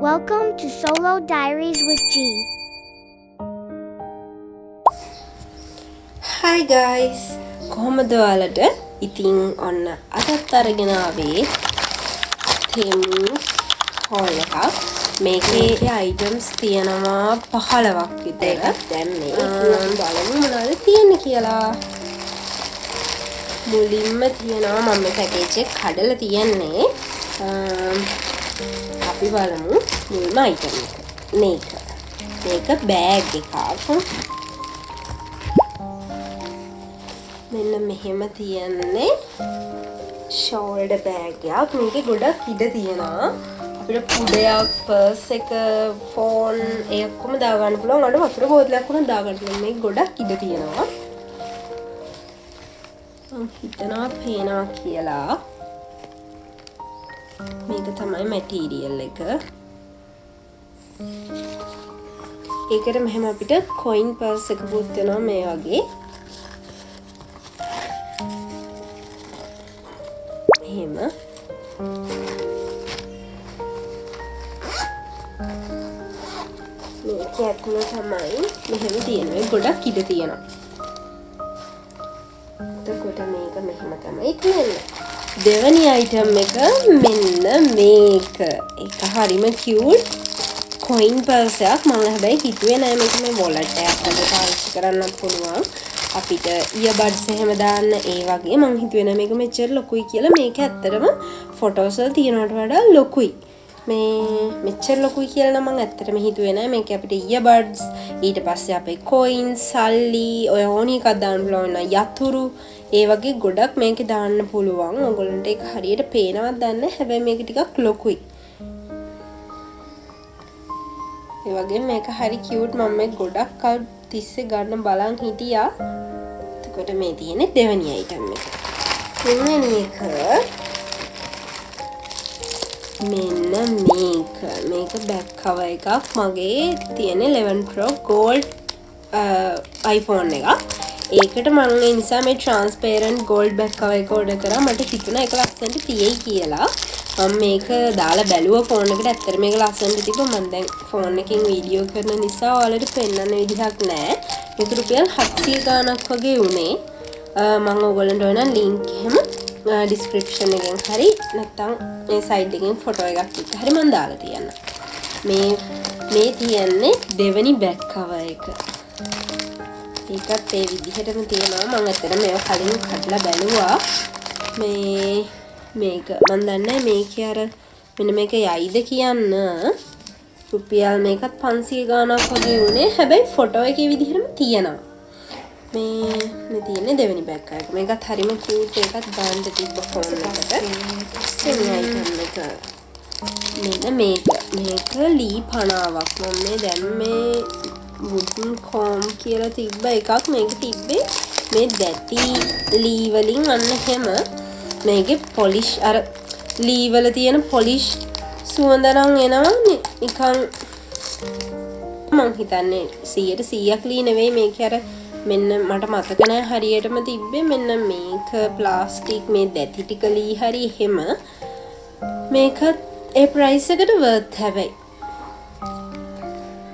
Welcome to Solo Diaries with G. Hi guys. කොහොමද ඔයාලට? ඉතින් ඔන්න අදත් අරගෙන ආවේ Thames haul එකක්. මේකේ items තියෙනවා 15ක් විතර. දැන් මේ බලමු මොනවද තියෙන්නේ කියලා. මුලින්ම තියෙනවා මම පැකේජ් එක කඩලා තියන්නේ. අපි බලමු මුල්ම item එක. මේක බෑග් එකක්. මෙන්න මෙහෙම තියන්නේ shoulder bag එකක්. මේකේ ගොඩක් ඉඩ තියෙනවා. අපිට කුඩයක්, purse එක, phone එකක්ම දාගන්න පුළුවන්. අර වතුර බෝතලයක් උනත් දාගන්න පුළුවන්. මේක ගොඩක් ඉඩ තියෙනවා. මම හිතනවා පේනවා කියලා. මේක තමයි material එක. ඒකට මෙහෙම අපිට coin purse එකකුත් වෙනවා මේ වගේ. එහෙම මේක ඇතුළේ තමයි මෙහෙම තියෙනවා. ගොඩක් ඉඩ තියෙනවා. එතකොට මේක මෙහෙම තමයි තියෙන්නේ. දෙවැනි item එක මෙන්න මේක. ඒක හරිම cute coin purse එකක්. මම හැබැයි හිතුවේ නෑ මේක මේ wallet එකක් වගේ පාවිච්චි කරන්න පුළුවන්. අපිට earbuds එහෙම දාන්න ඒ වගේ. මම හිතුවේ නෑ මේක මෙච්චර ලොකුයි කියලා. මේක ඇත්තටම photos වල තියෙනවට වඩා ලොකුයි. මේ මෙච්චර ලොකුයි කියලා නම් මම ඇත්තටම හිතුවේ නෑ. මේක අපිට earbuds ඊට පස්සේ අපේ coins, සල්ලි, ඔය ඕනි එකක් දාන්න පුළුවන්. යතුරු ඒ වගේ ගොඩක් මේකේ දාන්න පුළුවන්. ඔයගොල්ලන්ට ඒක හරියට පේනවද දන්නේ නැහැ. හැබැයි මේක ටිකක් ලොකුයි. ඒ වගේ මේක හරි cute. මම මේක ගොඩක් කල් තිස්සේ ගන්න බලන් හිටියා. එතකොට මේ තියෙන්නේ දෙවෙනි item එක. තුන්වෙනි එක මෙන්න මේක back cover එකක්. මගේ තියෙන 11 Pro Gold iPhone එකක්. ඒකට මම ඒ නිසා මේ transparent gold back cover එක order කරා. මට හිතුණා ඒක ලස්සනට තියෙයි කියලා. මම මේක දාලා බැලුවා ෆෝන් එකට. ඇත්තට මේක ලස්සනට තිබ්බා. මම දැන් ෆෝන් එකෙන් වීඩියෝ කරන නිසා ඔයාලට පෙන්වන්න විදිහක් නැහැ. මේක රුපියල් 700 ගාණක් වගේ උනේ. මම ඔයගොල්ලන්ට ඕන link එහෙම description එකෙන් හරි නැත්නම් මේ side එකෙන් photo එකක් එක්ක හරි මම දාලා තියන්න. මේ තියන්නේ දෙවෙනි back cover එක. ඒකත් ඒ විදිහටම තියෙනවා. මම ඇත්තට මේක කලින් කඩලා බැලුවා. මේක මම දන්නේ මේකේ අර මෙන්න මේක යයිද කියන්න. රුපියල් මේකත් 500 ගාණක් වගේ උනේ. හැබැයි ෆොටෝ එකේ විදිහටම තියෙනවා. මේ තියෙන්නේ දෙවෙනි බෑග් එක. මේකත් හරිම කියුට්. ඒකත් දාන්න තිබ්බ ෆෝන් එකට. මේ අයිටම් එක මෙන්න මේක ලී 50ක්. මම මේ දැන් මේ wooden comb කියලා තිබ්බ එකක් මේක තිබ්බේ. මේ දැටි ලී වලින් අන්න එහෙම මේකේ polish අර ලී වල තියෙන polish සුවඳ නම් එනවා නිකන්. මං හිතන්නේ 100% ලී නෙවෙයි මේක. අර මෙන්න මට මතක නැහැ හරියටම තිබ්බේ. මෙන්න මේක ප්ලාස්ටික් මේ දැටි ටික ලී හරි එහෙම. මේක ඒ ප්‍රයිස් එකට worth හැබැයි.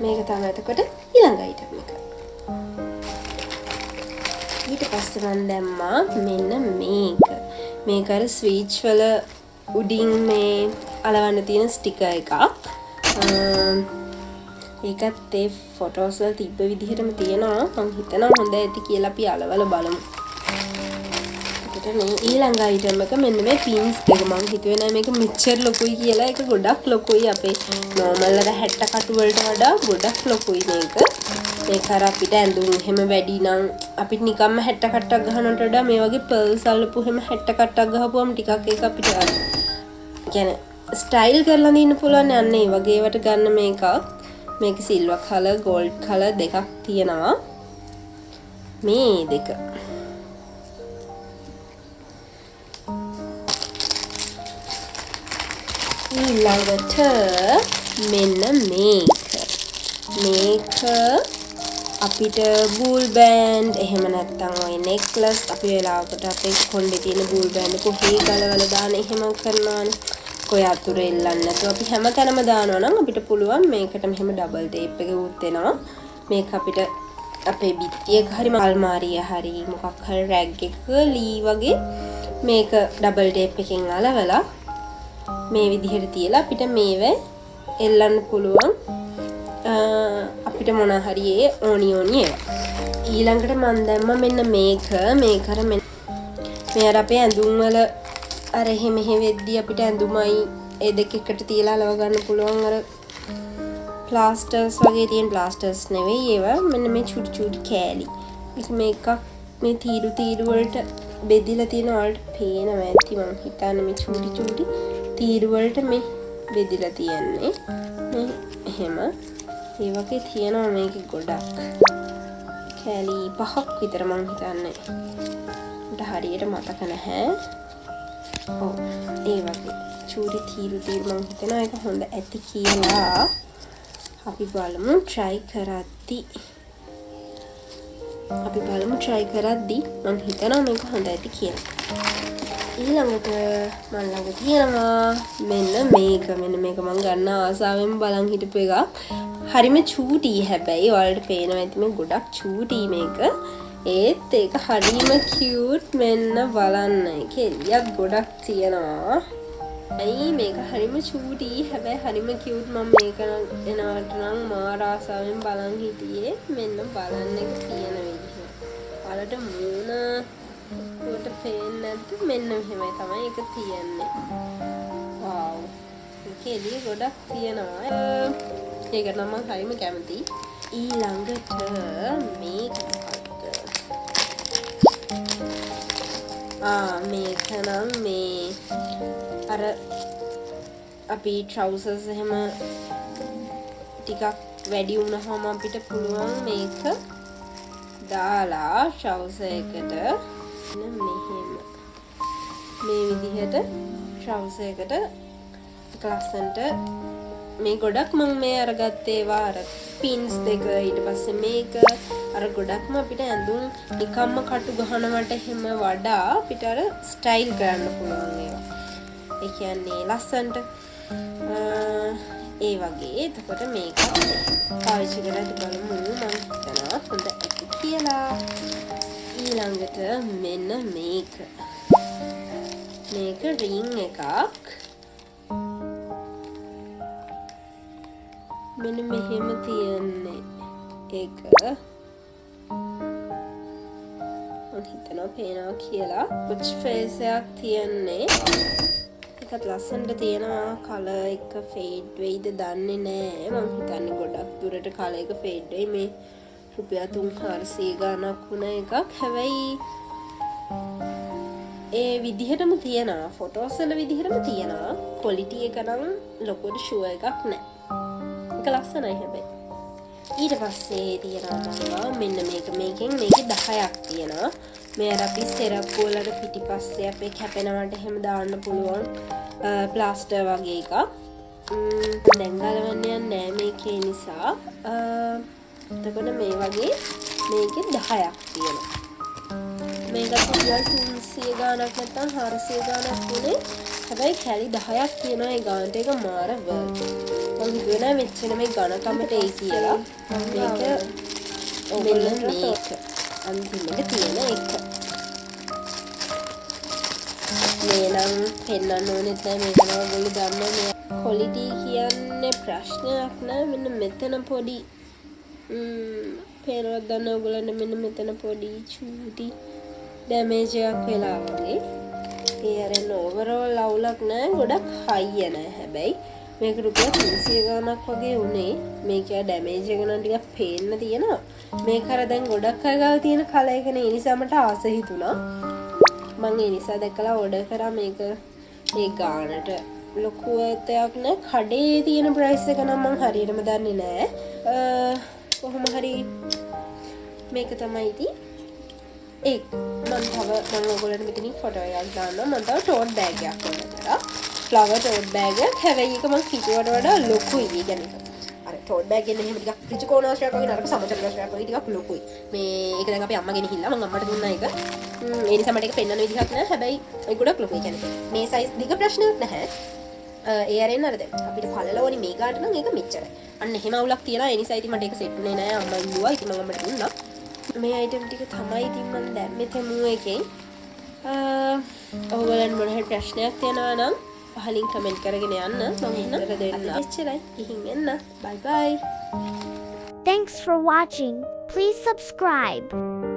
මේක තමයි එතකොට ඊළඟ item එක. ඊට පස්සේ මම දැම්මා මෙන්න මේක අර ස්විච් වල උඩින් මේ අලවන්න තියෙන ස්ටිකර් එකක්. ඒකත් ඒ ෆොටෝස් වල තිබ්බ විදිහටම තියෙනවා. මම හිතනවා හොඳ ඇති කියලා අපි අලවලා බලමු. එතකොට මේ ඊළඟ item එක මෙන්න මේ pins දෙක. මම හිතුවේ නෑ මේක මෙච්චර ලොකුයි කියලා. ඒක ගොඩක් ලොකුයි. අපේ normal අර 60 කටු වලට වඩා ගොඩක් ලොකුයි මේක. ඒක අර අපිට ඇඳුම් එහෙම වැඩි නම් අපිට නිකම්ම 60 කට්ටක් ගහනට වඩා මේ වගේ pearls අල්ලපු එහෙම 60 කට්ටක් ගහපුවම ටිකක් ඒක අපිට අර කියන්නේ ස්ටයිල් කරලා දින්න පුළුවන්. අන්න ඒ වගේ ඒවට ගන්න මේකක්. මේක සිල්වර් කලර්, ගෝල්ඩ් කලර් දෙකක් තියෙනවා. මේ දෙක ඊළඟට මෙන්න මේක අපිට බූල් බෑන්ඩ් එහෙම නැත්නම් ඔය නෙක්ලස් අපි වෙලාවකට අපේ කොණ්ඩේ තියෙන බූල් බෑන්ඩ් කොහේ ගලවලා දාන එහෙම කරනවානේ. ඔය අතුර එල්ලන්න නැතුව අපි හැමතැනම දානවා නම් අපිට පුළුවන් මේකට මෙහෙම ඩබල් ටේප් එක උත් වෙනවා. මේක අපිට අපේ බිත්තියක හරි අල්මාරිය හරි මොකක් හරි රැග් එකක ලී වගේ මේක ඩබල් ටේප් එකෙන් අලවලා මේ විදිහට තියලා අපිට මේව එල්ලන්න පුළුවන්. අපිට මොන හරි ඒ ඕනි ඊළඟට මම දැම්ම මෙන්න මේක අර මේ අර අපේ ඇඳුම් වල අර එහෙම වෙද්දී අපිට ඇඳුමයි ඒ දෙක එකට තියලා අලව ගන්න පුළුවන් අර ප්ලාස්ටර්ස් වගේ තියෙන ප්ලාස්ටර්ස් නෙවෙයි ඒවා මෙන්න මේ චුටි චුටි කෑලි. මේකක් මේ තීරු වලට බෙදිලා තියෙන වලට පේනවා ඇති මම හිතන්නේ මේ චුටි චුටි තීරු වලට මේ බෙදිලා තියන්නේ. මේ එහෙම ඒ වගේ තියෙනවා මේකේ ගොඩක්. කෑලි 5ක් විතර මම හිතන්නේ. මට හරියට මතක නැහැ. ඔව් ඒ වගේ චූටි තීරු මම හිතනවා ඒක හොඳ ඇති කියලා. අපි බලමු try කරද්දි මම හිතනවා මේක හොඳ ඇති කියලා. ඊළඟට මම ළඟ තියෙනවා මෙන්න මේක මම ගන්න ආසාවෙන් බලන් හිටපු එකක්. හරිම චූටි හැබැයි ඔයාලට පේනවා ඇති මේ ගොඩක් චූටි මේක. ඒත් ඒක හරිම කියුට් මෙන්න බලන්න. ඒකේ එළියක් ගොඩක් තියෙනවා. ඇයි මේක හරිම චූටි හැබැයි හරිම කියුට්. මම මේක එනවට නම් මාර ආසාවෙන් බලන් හිටියේ. මෙන්න බලන්න එක තියෙන විදිහ. ඔයාලට මූණ කොට පේන්නේ නැද්ද? මෙන්න මෙහෙමයි තමයි ඒක තියෙන්නේ. වව්. ඒකේ එළිය ගොඩක් තියෙනවා. ඒකට නම් මම හරිම කැමතියි. ඊළඟට මේක මේක නම් මේ අර අපි trousers එහෙම ටිකක් වැඩි වුණාම අපිට පුළුවන් මේක දාලා trouser එකට මෙහෙම මේ විදිහට trouser එකට ලස්සනට මේ ගොඩක් මම මේ අරගත්තේ ඒවා අර පින්ස් දෙක ඊට පස්සේ මේක අර ගොඩක්ම අපිට ඇඳුම් නිකම්ම කටු ගහනවට එහෙම වඩා අපිට අර ස්ටයිල් කරන්න පුළුවන් ඒවා. ඒ කියන්නේ ලස්සනට ඒ වගේ. එතකොට මේක පාවිච්චි කරලා බලමු. මම හිතනවා හොඳ ඇති කියලා. ඊළඟට මෙන්න මේක රින් එකක්. මෙන්න මෙහෙම තියන්නේ ඒක. මම හිතනවා පේනවා කියලා. පුච් ෆේස් එකක් තියන්නේ. ඒකත් ලස්සනට තියෙනවා. කලර් එක ෆේඩ් වෙයිද දන්නේ නැහැ. මම හිතන්නේ ගොඩක් දුරට කලර් එක ෆේඩ් වෙයි. මේ රුපියල් 300 ගාණක් වුණ එකක්. හැබැයි ඒ විදිහටම තියෙනවා. ෆොටෝස් වල විදිහටම තියෙනවා. ක්වොලිටි එක නම් ලොකුට ෂුවර් එකක් නැහැ. ඒක ලස්සනයි හැබැයි. ඊට පස්සේ තියෙනවා මෙන්න මේකෙන් 10ක් තියෙනවා. මේ අර අපි සෙරප් වලට පිටිපස්සේ අපේ කැපෙනවට එහෙම දාන්න පුළුවන් ප්ලාස්ටර් වගේ එකක්. දැන් ගලවන්න යන්නේ නැහැ මේකේ නිසා. එතකොට මේ වගේ මේකේ 10ක් තියෙනවා. මේක රුපියල් 300 ගාණක් නැත්නම් 400 ගාණක් වුණේ. හැබැයි කැලි 10ක් තියෙනවා. ඒ ගාණට එක මාර වර්ත්. මම හිතුවේ මෙච්චර මේ ඝනකමට ඒ කියලා. මේක මෙන්න මේක අන්තිමට තියෙන එක. මේ නම් පෙන්නන්න ඕනෙත් නැහැ. මේක නම් ඔයගොල්ලෝ දන්න මේ ක්වොලිටි කියන්නේ ප්‍රශ්නයක් නෑ. මෙන්න මෙතන පොඩි පේනවත් දන්න ඔයගොල්ලන්ට මෙන්න මෙතන පොඩි චූටි ඩැමේජ් එකක් වෙලා වගේ. ඒ අරන ඕවරෝල් අවුලක් නෑ. ගොඩක් හයිය නෑ හැබැයි. මේක රුපියල් 300 ගාණක් වගේ උනේ. මේක ඩැමේජ් එක නම් ටිකක් පේන්න තියෙනවා. මේක අර දැන් ගොඩක් අය ගාව තියෙන කලර් එකනේ. ඒ නිසා මට ආස හිතුණා. මම ඒ නිසා දැකලා ඕඩර් කරා මේක. ඒ ගාණට ලොකු දෙයක් නෑ. කඩේ තියෙන ප්‍රයිස් එක නම් මම හරියටම දන්නේ නෑ. කොහොම හරි මේක තමයි ඉතින්. මම ඔයගොල්ලන්ට මෙතනින් ෆොටෝ එකක් දාන්නම්. මම තව ටෝට් බෑග් එකක් ඕන කරා. ෆ්ලවර් ටෝට් බෑග් එක. හැබැයි ඒක මම හිතුවට වඩා ලොකුයි. ඒ කියන්නේ අර ටෝට් බෑග් එකෙන් එහෙම ටිකක් ත්‍රිකෝණාශ්‍රයක් වගේ නරක සමචතුරාශ්‍රයක් වගේ ටිකක් ලොකුයි. මේ ඒක දැන් අපේ අම්මා ගෙනහිල්ලා මම අම්මට දුන්නා ඒක. ඒ නිසා මට ඒක පෙන්වන්න විදිහක් නැහැ. හැබැයි ඒක ගොඩක් ලොකුයි. කියන්නේ මේ සයිස් දිග ප්‍රශ්නයක් නැහැ. ඒ අරෙන් අර දැන් අපිට පළල ඕනි මේ ගානට නම් ඒක මෙච්චරයි. අන්න එහෙම අවුලක් තියෙනවා. ඒ නිසා ඉතින් මට ඒක සෙට් වුණේ නෑ. අම්මා ඉල්ලුවා. ඉතින් මම අම්මට දුන්නා. මේ අයිටම් ටික තමයි ඉතින් මම දැම්මේ තෙමු එකෙන්. ඔයගොල්ලන් මොන හරි ප්‍රශ්නයක් තියෙනවා නම් පහලින් කමෙන්ට් කරගෙන යන්න. මම උත්තර දෙන්න. එච්චරයි. ගිහින් එන්න. bye bye. Thanks for watching. Please subscribe.